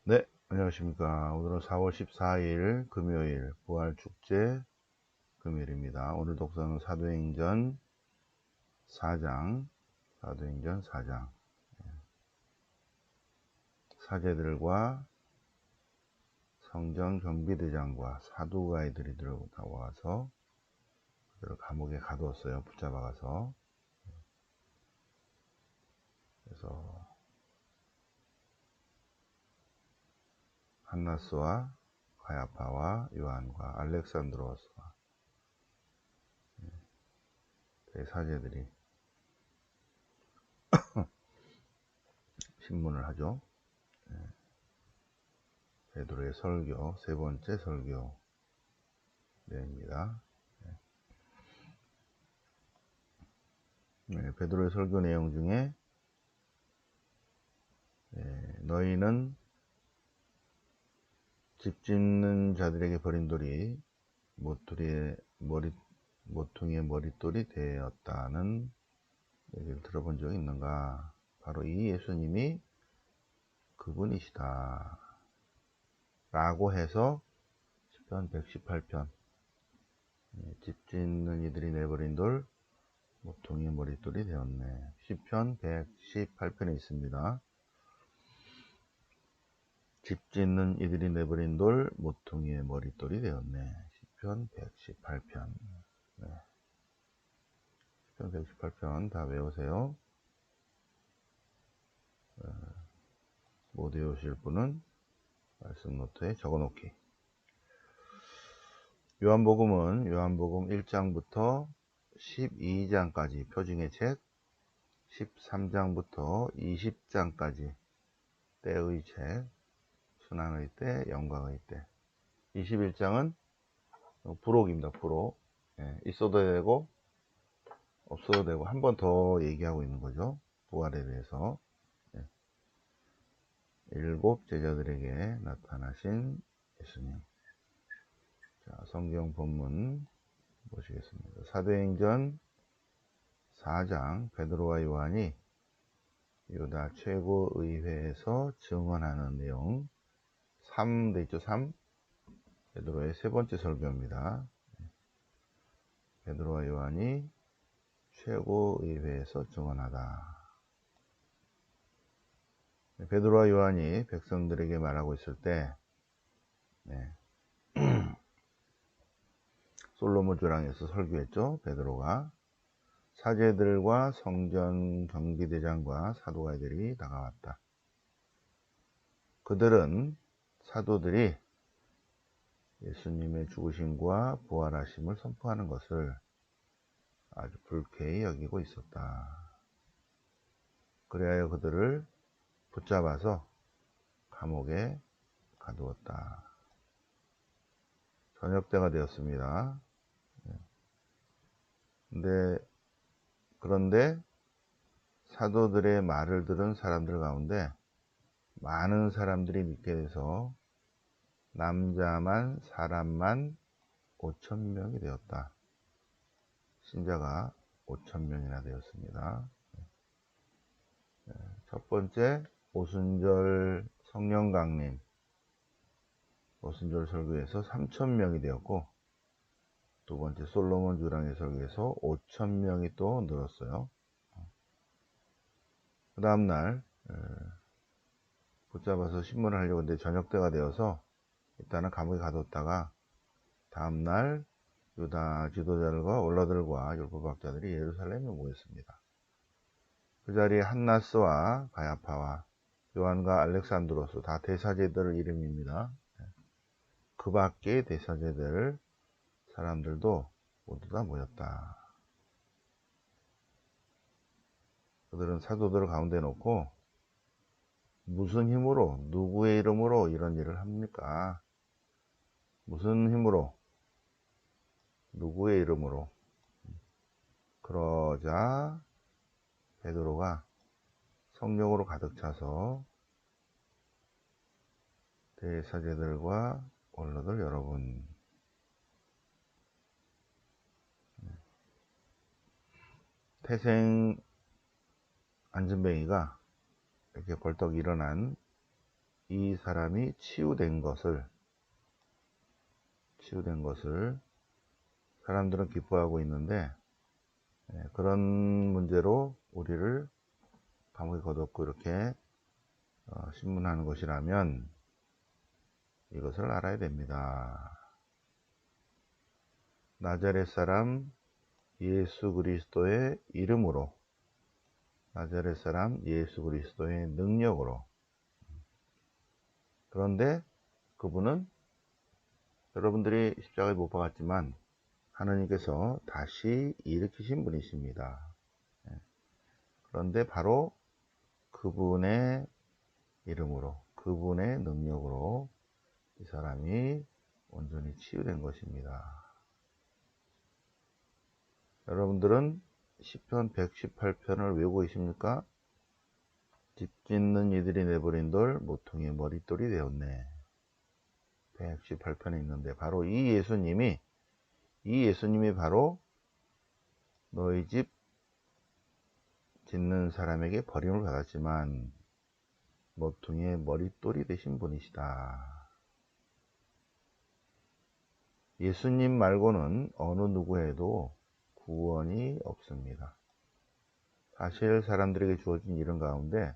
네, 안녕하십니까. 오늘은 4월 14일 금요일 부활축제 금요일입니다. 오늘 독서는 사도행전 4장, 사도행전 4장. 사제들과 성전 경비대장과 사두가이들이 들어와서 그들을 감옥에 가두었어요. 붙잡아가서. 그래서 한나스와 가야파와 요한과 알렉산드로스와 대사제들이 신문을 하죠. 베드로의 설교, 세 번째 설교 내용입니다. 베드로의 설교 내용 중에 너희는 집 짓는 자들에게 버린 돌이 모퉁이의 머릿돌이 되었다는 얘기를 들어본 적이 있는가? 바로 이 예수님이 그분이시다 라고 해서 시편 118편 집 짓는 이들이 내버린 돌 모퉁이의 머릿돌이 되었네. 시편 118편에 있습니다. 집 짓는 이들이 내버린 돌 모퉁이의 머릿돌이 되었네. 시편 118편. 네. 시편 118편 다 외우세요. 못 외우실 분은 말씀 노트에 적어놓기. 요한복음 1장부터 12장까지 표징의 책, 13장부터 20장까지 때의 책, 순환의 때, 영광의 때. 21장은 부록입니다. 부록. 있어도 되고 없어도 되고 한 번 더 얘기하고 있는 거죠. 부활에 대해서. 일곱 제자들에게 나타나신 예수님. 자, 성경 본문 보시겠습니다. 사도행전 4장 베드로와 요한이 유다 최고의회에서 증언하는 내용 3 돼 있죠. 3. 베드로의 세 번째 설교입니다. 베드로와 요한이 최고의회에서 증언하다. 베드로와 요한이 백성들에게 말하고 있을 때 솔로몬 조랑에서 설교했죠. 베드로가 사제들과 성전 경비대장과 사도가이들이 다가왔다. 그들은 사도들이 예수님의 죽으심과 부활하심을 선포하는 것을 아주 불쾌히 여기고 있었다. 그리하여 그들을 붙잡아서 감옥에 가두었다. 저녁때가 되었습니다. 그런데 사도들의 말을 들은 사람들 가운데 많은 사람들이 믿게 돼서 사람만 5,000명이 되었다. 신자가 5,000명이나 되었습니다. 첫 번째 오순절 성령 강림 오순절 설교에서 3,000명이 되었고, 두 번째 솔로몬 주랑의 설교에서 5,000명이 또 늘었어요. 그 다음날 붙잡아서 신문을 하려고 했는데 저녁때가 되어서 일단은 감옥에 가뒀다가 다음날 유다 지도자들과 원로들과 율법학자들이 예루살렘에 모였습니다. 그 자리에 한나스와 가야파와 요한과 알렉산드로스, 다 대사제들 이름입니다. 그 밖의 대사제들 사람들도 모두 다 모였다. 그들은 사도들을 가운데 놓고 무슨 힘으로, 누구의 이름으로 이런 일을 합니까? 무슨 힘으로, 누구의 이름으로? 그러자 베드로가 성령으로 가득 차서 대사제들과 원로들 여러분, 태생 안전뱅이가 이렇게 벌떡 일어난 이 사람이 치유된 것을 사람들은 기뻐하고 있는데, 그런 문제로 우리를 감옥에 거뒀고 이렇게 신문하는 것이라면 이것을 알아야 됩니다. 나자렛 사람 예수 그리스도의 이름으로, 나자렛 사람 예수 그리스도의 능력으로. 그런데 그분은 여러분들이 십자가에 못 박았지만 하나님께서 다시 일으키신 분이십니다. 그런데 바로 그분의 이름으로, 그분의 능력으로 이 사람이 온전히 치유된 것입니다. 여러분들은 시편 118편을 외우고 계십니까? 집 짓는 이들이 내버린 돌 모퉁이의 머릿돌이 되었네. 118편에 있는데 바로 이 예수님이 바로 너희 집 짓는 사람에게 버림을 받았지만 모퉁이의 머릿돌이 되신 분이시다. 예수님 말고는 어느 누구에도 구원이 없습니다. 사실 사람들에게 주어진 이름 가운데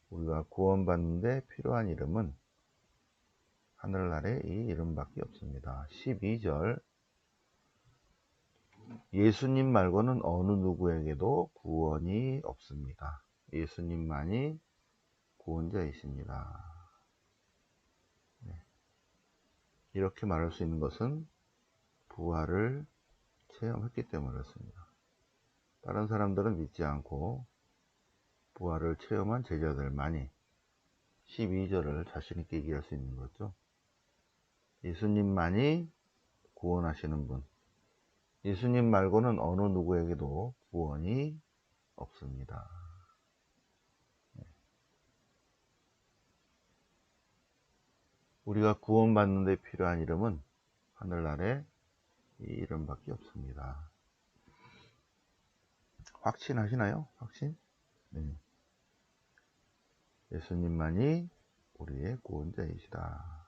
우리가 구원받는 데 필요한 이름은 하늘 아래 이 이름밖에 없습니다. 12절 예수님 말고는 어느 누구에게도 구원이 없습니다. 예수님만이 구원자이십니다. 이렇게 말할 수 있는 것은 부활을 체험했기 때문에 그렇습니다. 다른 사람들은 믿지 않고 부활을 체험한 제자들만이 12절을 자신있게 얘기할 수 있는 거죠. 예수님만이 구원하시는 분, 예수님 말고는 어느 누구에게도 구원이 없습니다. 우리가 구원받는 데 필요한 이름은 하늘 아래 이 이름밖에 없습니다. 확신하시나요? 확신? 네. 예수님만이 우리의 구원자이시다.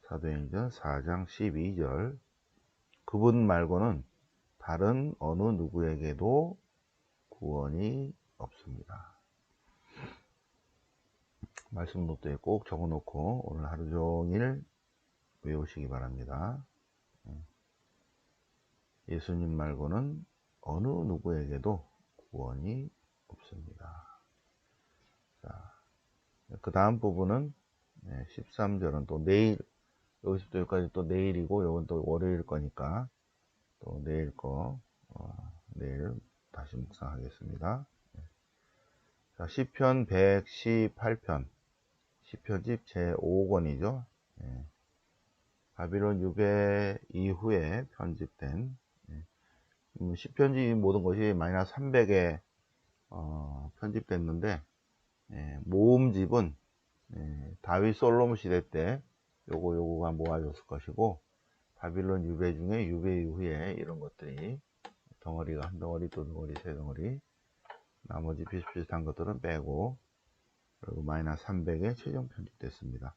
사도행전 4장 12절 그분 말고는 다른 어느 누구에게도 구원이 없습니다. 말씀 노트에 꼭 적어놓고 오늘 하루 종일 외우시기 바랍니다. 예수님 말고는 어느 누구에게도 구원이 없습니다. 자, 그 다음 부분은 13절은 또 내일, 여기서부터 여기까지 또 내일이고, 요건 또 월요일 거니까 또 내일 내일 다시 묵상하겠습니다. 자, 시편 118편, 시편집 제5권이죠. 바빌론 유배 이후에 편집된 시편집 모든 것이 마이너스 300에 편집됐는데 모음집은 다윗 솔로몬 시대 때 요거가 모아졌을 것이고 바빌론 유배 중에 유배 이후에 이런 것들이 덩어리가 한 덩어리, 두 덩어리, 세 덩어리 나머지 비슷비슷한 것들은 빼고 그리고 마이너스 300에 최종 편집됐습니다.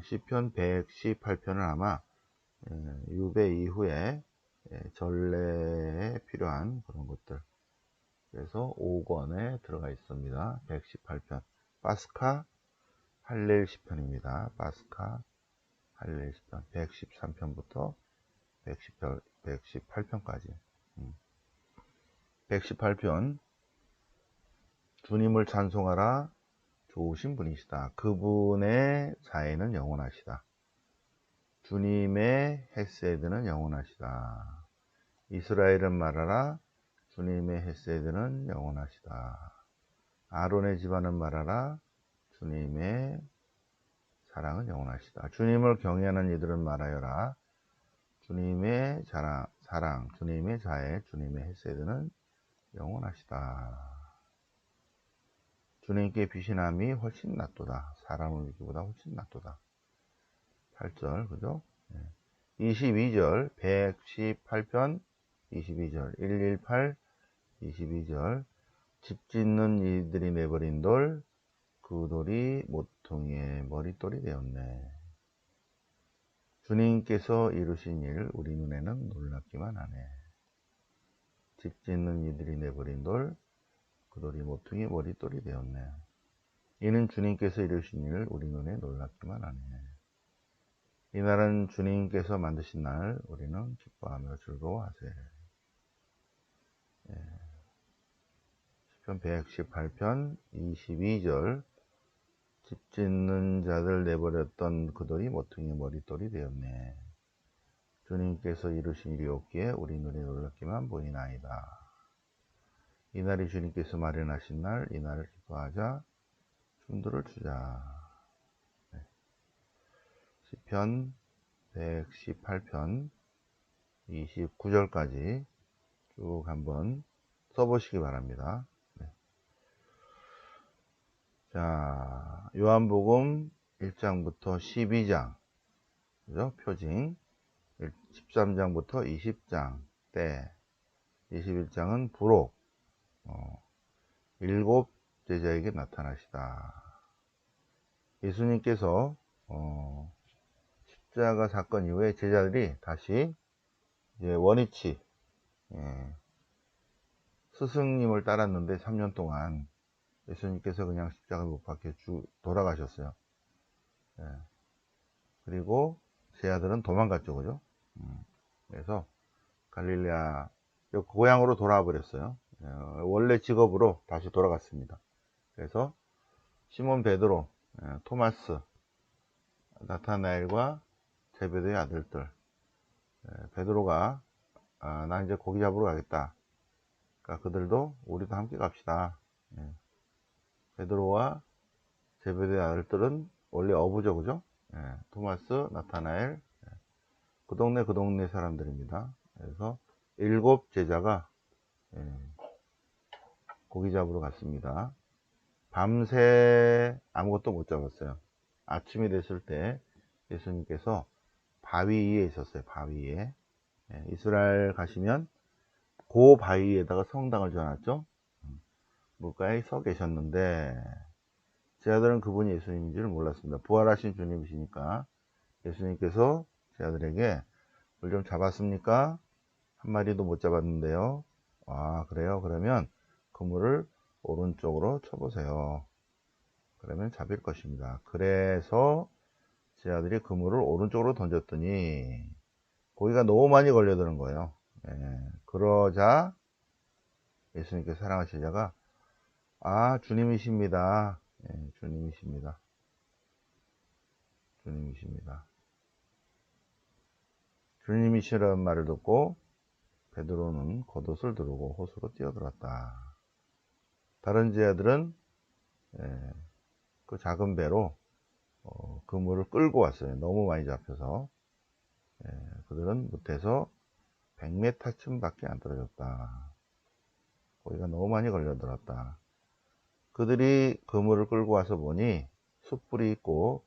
시편 118편은 아마 유배 이후에 전례에 필요한 그런 것들 그래서 5권에 들어가 있습니다. 118편 파스카 할렐 시편입니다. 파스카 할렐 시편 113편부터 118편까지 118편 주님을 찬송하라 좋으신 분이시다. 그분의 자애는 영원하시다. 주님의 헤세드는 영원하시다. 이스라엘은 말하라 주님의 헤세드는 영원하시다. 아론의 집안은 말하라 주님의 사랑은 영원하시다. 주님을 경외하는 이들은 말하여라 주님의 사랑, 주님의 자애, 주님의 헤세드는 영원하시다. 주님께 비신함이 훨씬 낫도다. 사람을 믿기보다 훨씬 낫도다. 8절 그죠? 22절 118편 22절 118 22절 집 짓는 이들이 내버린 돌 그 돌이 모퉁이의 머릿돌이 되었네. 주님께서 이루신 일 우리 눈에는 놀랍기만 하네. 집 짓는 이들이 내버린 돌, 그 돌이 모퉁이의 머릿돌이 되었네. 이는 주님께서 이루신 일 우리 눈에 놀랍기만 하네. 이날은 주님께서 만드신 날 우리는 기뻐하며 즐거워하세. 예. 시편 118편 22절 집 짓는 자들 내버렸던 그 돌이 모퉁이의 머릿돌이 되었네. 주님께서 이루신 일이 없기에 우리 눈에 놀랍기만 보이나이다. 이날이 주님께서 마련하신 날, 이날을 기뻐하자, 춤들을 추자. 네. 시편 118편 29절까지 쭉 한번 써보시기 바랍니다. 네. 자, 요한복음 1장부터 12장, 그죠? 표징. 13장부터 20장 때, 21장은 부록, 일곱 제자에게 나타나시다. 예수님께서 십자가 사건 이후에 제자들이 다시 이제 원위치, 스승님을 따랐는데 3년 동안 예수님께서 그냥 십자가 못 박혀 돌아가셨어요. 예. 그리고 제 아들은 도망갔죠, 그죠? 그래서 갈릴레아 고향으로 돌아와 버렸어요. 원래 직업으로 다시 돌아갔습니다. 그래서 시몬 베드로, 토마스, 나타나엘과 제베드의 아들들, 베드로가 나 이제 고기 잡으러 가겠다. 그러니까 그들도 우리도 함께 갑시다. 베드로와 제베드의 아들들은 원래 어부죠, 그죠? 토마스, 나타나엘, 그 동네 사람들입니다. 그래서 7 제자가 고기 잡으러 갔습니다. 밤새 아무것도 못 잡았어요. 아침이 됐을 때 예수님께서 바위 위에 있었어요. 바위 위에. 이스라엘 가시면 그 바위에다가 성당을 지어놨죠. 물가에 서 계셨는데 제 아들은 그분이 예수님인 줄 몰랐습니다. 부활하신 주님이시니까 예수님께서 제 아들에게 물 좀 잡았습니까? 한 마리도 못 잡았는데요. 아, 그래요? 그러면 그물을 오른쪽으로 쳐보세요. 그러면 잡힐 것입니다. 그래서 제 아들이 그물을 오른쪽으로 던졌더니 고기가 너무 많이 걸려드는 거예요. 그러자 예수님께서 사랑하신 자가 주님이십니다. 주님이십니다. 주님이십니다. 주님이시라는 말을 듣고 베드로는 겉옷을 두르고 호수로 뛰어들었다. 다른 제자들은 그 작은 배로 그물을 끌고 왔어요. 너무 많이 잡혀서. 그들은 못해서 100m쯤밖에 안 떨어졌다. 고기가 너무 많이 걸려들었다. 그들이 그물을 끌고 와서 보니 숯불이 있고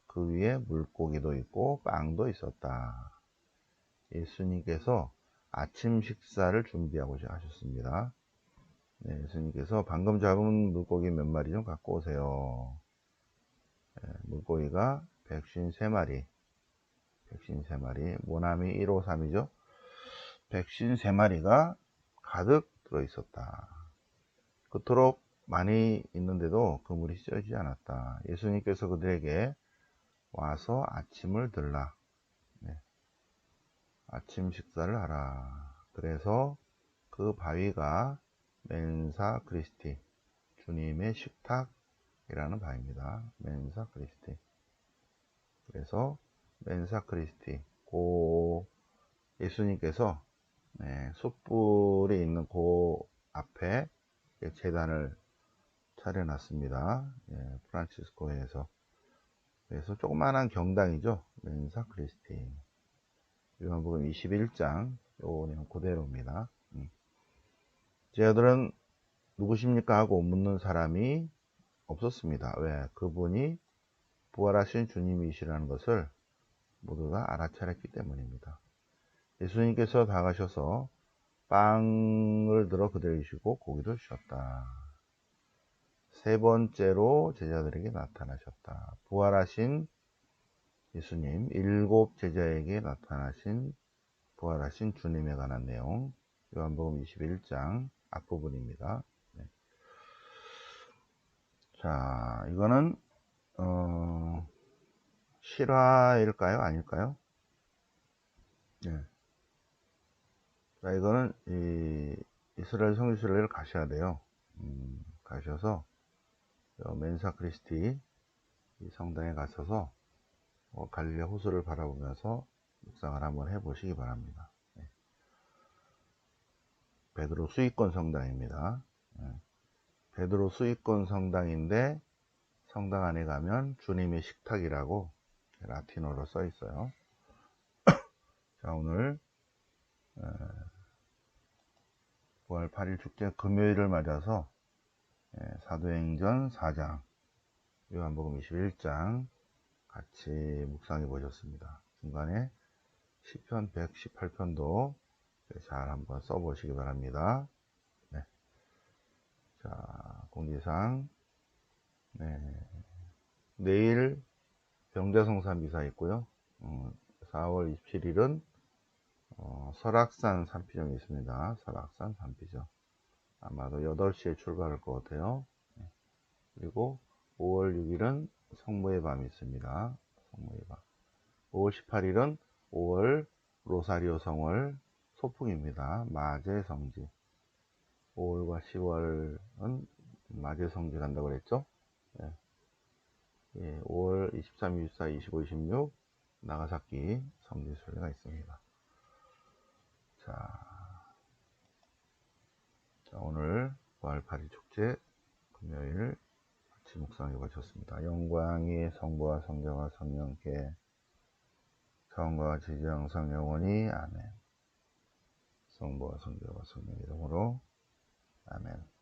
그 위에 물고기도 있고 빵도 있었다. 예수님께서 아침 식사를 준비하고 하셨습니다. 예수님께서 방금 잡은 물고기 몇 마리 좀 갖고 오세요. 물고기가 153마리, 153마리, 모나미 153이죠. 153마리가 가득 들어있었다. 그토록 많이 있는데도 그물이 찢어지지 않았다. 예수님께서 그들에게 와서 아침을 들라. 아침 식사를 하라. 그래서 그 바위가 멘사 크리스티, 주님의 식탁이라는 바위입니다. 멘사 크리스티. 그래서 멘사 크리스티, 예수님께서 숯불이 있는 그 앞에 제단을 차려놨습니다. 프란치스코에서. 그래서 조그만한 경당이죠. 멘사 크리스티. 요한복음 21장, 요거 그냥 그대로입니다. 제 아들은 누구십니까? 하고 묻는 사람이 없었습니다. 왜? 그분이 부활하신 주님이시라는 것을 모두 다 알아차렸기 때문입니다. 예수님께서 세 번째로 제자들에게 나타나셨다. 부활하신 예수님, 7 제자에게 나타나신 부활하신 주님에 관한 내용, 요한복음 21장 앞부분입니다. 네. 자, 이거는 실화일까요? 아닐까요? 네. 자, 이거는 이스라엘 성지순례를 가셔야 돼요. 가셔서 멘사 크리스티 이 성당에 가셔서 갈릴리 호수를 바라보면서 묵상을 한번 해보시기 바랍니다. 네. 베드로 수익권 성당입니다. 네. 베드로 수익권 성당인데 성당 안에 가면 주님의 식탁이라고 라틴어로 써 있어요. 자, 오늘 부활 8일 축제 금요일을 맞아서 사도행전 4장, 요한복음 21장 같이 묵상해 보셨습니다. 중간에 시편 118편도 잘 한번 써보시기 바랍니다. 네. 자, 공지사항. 네. 내일 병자성사 미사 있고요. 4월 27일은 설악산 산비정이 있습니다. 설악산 산비정. 아마도 8시에 출발할 것 같아요. 그리고 5월 6일은 성모의 밤이 있습니다. 성모의 밤. 5월 18일은 5월 로사리오 성월 소풍입니다. 마제 성지. 5월과 10월은 마제 성지 간다고 그랬죠? 네. 예, 5월 23, 24, 25, 26 나가사키 성지 순례가 있습니다. 자, 오늘 부활 8일 축제 금요일 같이 묵상해 보셨습니다. 영광이 성부와 성자와 성령께 성과 지지영성 영원히 아멘. 성부와 성자와 성령 이름으로 아멘.